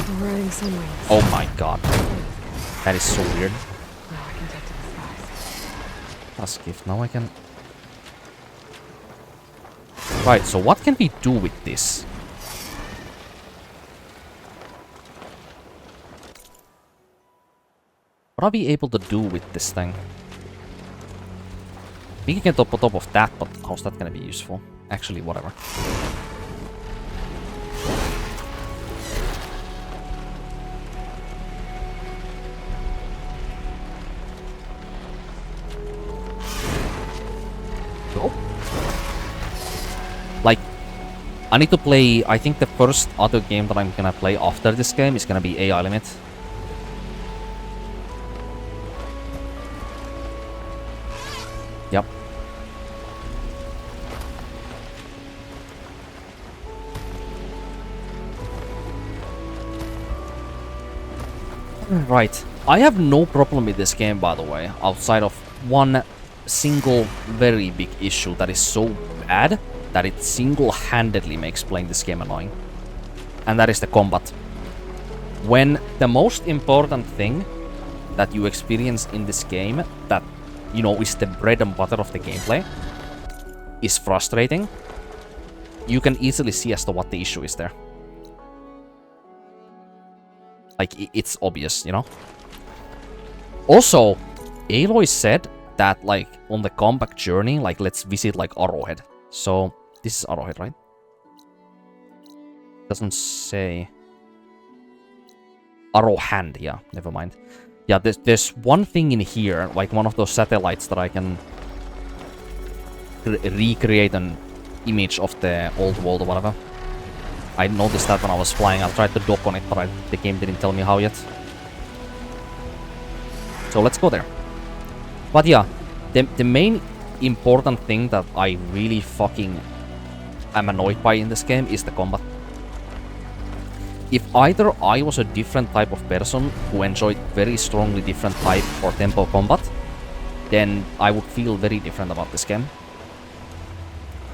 I'm riding somewhere. Oh my god. That is so weird. Now I can get to the skies. Task gift. Now I can... Right, so what can we do with this? What are we able to do with this thing? We can get up on top of that, but how's that gonna be useful? Actually, whatever. Go. Like, I need to play... I think the first other game that I'm gonna play after this game is gonna be AI Limit. Yep. Right. I have no problem with this game, by the way, outside of one single very big issue that is so bad that it single-handedly makes playing this game annoying. And that is the combat. When the most important thing that you experience in this game that, you know, is the bread and butter of the gameplay is frustrating, you can easily see as to what the issue is there. Like, it's obvious, you know? Also, Aloy said that, like, on the comeback journey, like, let's visit, like, Arrowhead. So, this is Arrowhead, right? Doesn't say... Arrowhand, yeah, never mind. Yeah, there's one thing in here, like one of those satellites that I can recreate an image of the old world or whatever. I noticed that when I was flying. I tried to dock on it, but the game didn't tell me how yet. So let's go there. But yeah, the main important thing that I really fucking am annoyed by in this game is the combat. If either I was a different type of person who enjoyed very strongly different type or tempo combat, then I would feel very different about this game.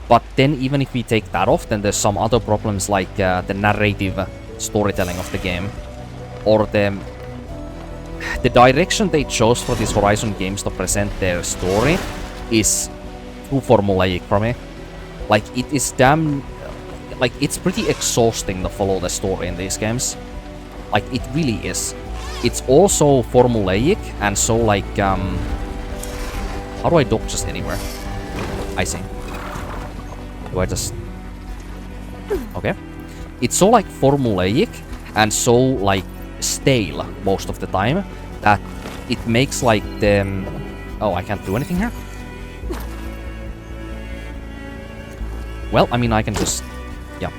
But then even if we take that off, then there's some other problems like the narrative storytelling of the game. Or the direction they chose for these Horizon games to present their story is too formulaic for me. Like, it is damn... Like, it's pretty exhausting to follow the story in these games. Like, it really is. It's also formulaic, and so, like, how do I dock just anywhere? I see. Do I just... Okay. It's so, like, formulaic, and so, like, stale most of the time, that it makes, like, the... Oh, I can't do anything here? Well, I mean, I can just... Yeah.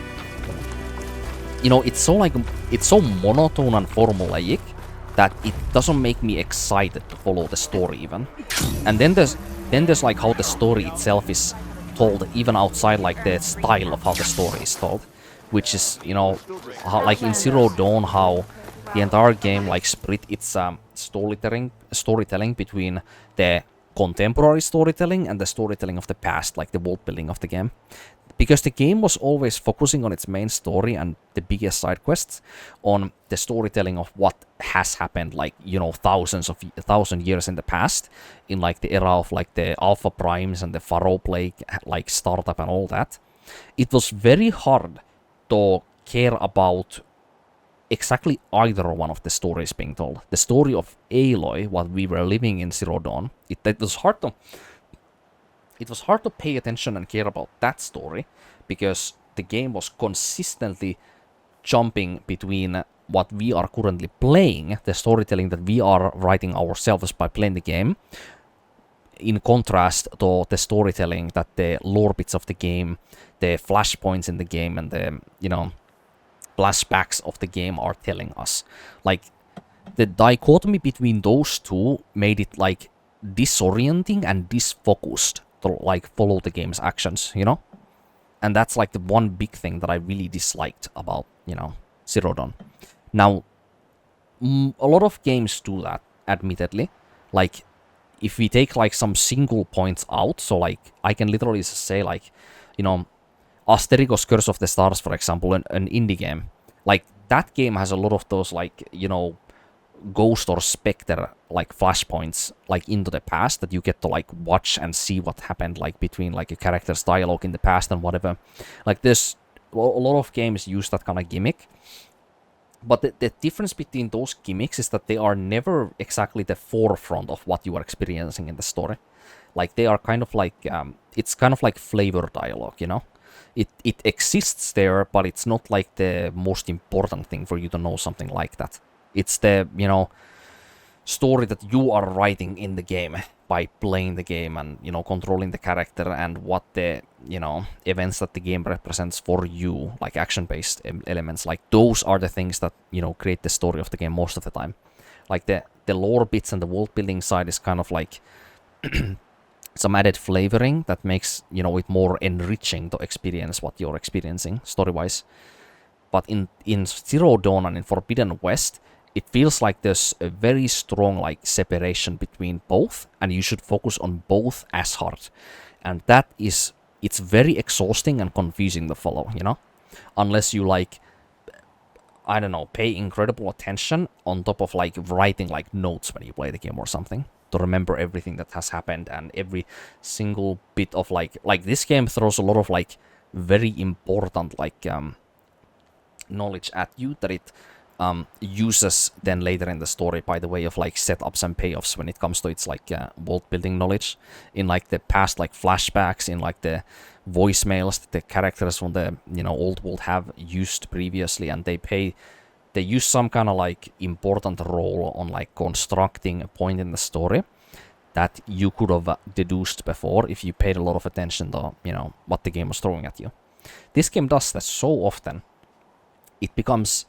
You know, it's so like, it's so monotone and formulaic that it doesn't make me excited to follow the story even. And then there's like how the story itself is told, even outside like the style of how the story is told, which is, you know, how, like in Zero Dawn, how the entire game like split its storytelling between the contemporary storytelling and the storytelling of the past, like the world building of the game. Because the game was always focusing on its main story and the biggest side quests on the storytelling of what has happened, like, you know, thousand years in the past, in like the era of like the Alpha Primes and the Pharaoh Plague, like startup and all that. It was very hard to care about exactly either one of the stories being told. The story of Aloy, what we were living in Zero Dawn, it was hard to... It was hard to pay attention and care about that story, because the game was consistently jumping between what we are currently playing, the storytelling that we are writing ourselves by playing the game, in contrast to the storytelling that the lore bits of the game, the flashpoints in the game, and the, you know, flashbacks of the game are telling us. Like, the dichotomy between those two made it, like, disorienting and disfocused to, like, follow the game's actions, you know? And that's, like, the one big thing that I really disliked about, you know, Zero Dawn. Now, a lot of games do that, admittedly. Like, if we take, like, some single points out, so, like, I can literally say, like, you know, Asterigos Curse of the Stars, for example, an indie game. Like, that game has a lot of those, like, you know, ghost or specter, like, flashpoints, like, into the past that you get to, like, watch and see what happened, like, between, like, a character's dialogue in the past and whatever. Like, there's a lot of games use that kind of gimmick. But the difference between those gimmicks is that they are never exactly the forefront of what you are experiencing in the story. Like, they are kind of like, it's kind of like flavor dialogue, you know? It exists there, but it's not like the most important thing for you to know something like that. It's the, you know, story that you are writing in the game by playing the game and, you know, controlling the character and what the, you know, events that the game represents for you, like action-based elements, like those are the things that, you know, create the story of the game most of the time. Like the lore bits and the world building side is kind of like some added flavoring that makes, you know, it more enriching to experience what you're experiencing story-wise. But in Zero Dawn and in Forbidden West, it feels like there's a very strong, like, separation between both, and you should focus on both as hard. And that is, it's very exhausting and confusing to follow, you know? Unless you, like, I don't know, pay incredible attention on top of, like, writing, like, notes when you play the game or something, to remember everything that has happened and every single bit of, like, this game throws a lot of, like, very important, like, knowledge at you that it uses then later in the story by the way of, like, setups and payoffs when it comes to its, like, world building knowledge in, like, the past, like, flashbacks, in, like, the voicemails that the characters from the, you know, old world have used previously, and they use some kind of, like, important role on, like, constructing a point in the story that you could have deduced before if you paid a lot of attention to, you know, what the game was throwing at you. This game does that so often. It becomes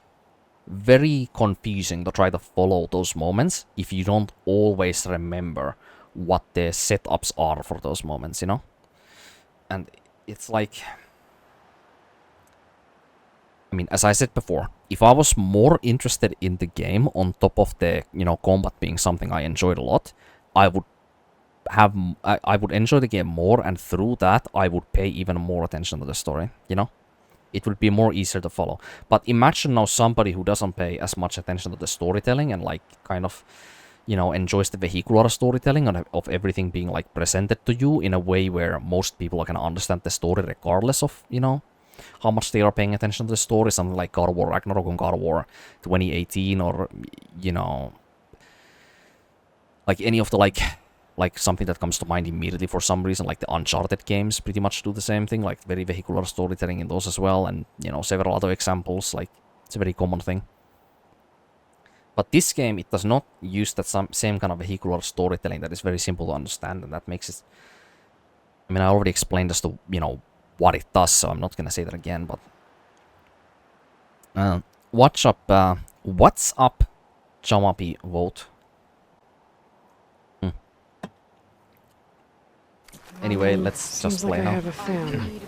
very confusing to try to follow those moments if you don't always remember what the setups are for those moments, you know? And it's like, I mean, as I said before, if I was more interested in the game on top of the, you know, combat being something I enjoyed a lot, I would enjoy the game more, and through that I would pay even more attention to the story, you know? It would be more easier to follow. But imagine now somebody who doesn't pay as much attention to the storytelling and, like, kind of, you know, enjoys the vehicular storytelling of everything being, like, presented to you in a way where most people are gonna understand the story regardless of, you know, how much they are paying attention to the story. Something like God of War Ragnarok and God of War 2018, or, you know, like any of the, like something that comes to mind immediately for some reason, like the Uncharted games pretty much do the same thing, like very vehicular storytelling in those as well, and, you know, several other examples, like, it's a very common thing. But this game, it does not use that same kind of vehicular storytelling that is very simple to understand, and that makes it, I mean, I already explained as to, you know, what it does, so I'm not gonna say that again, but what's up, Chamapi vote? Anyway, let's just Seems like play I now. have a fan.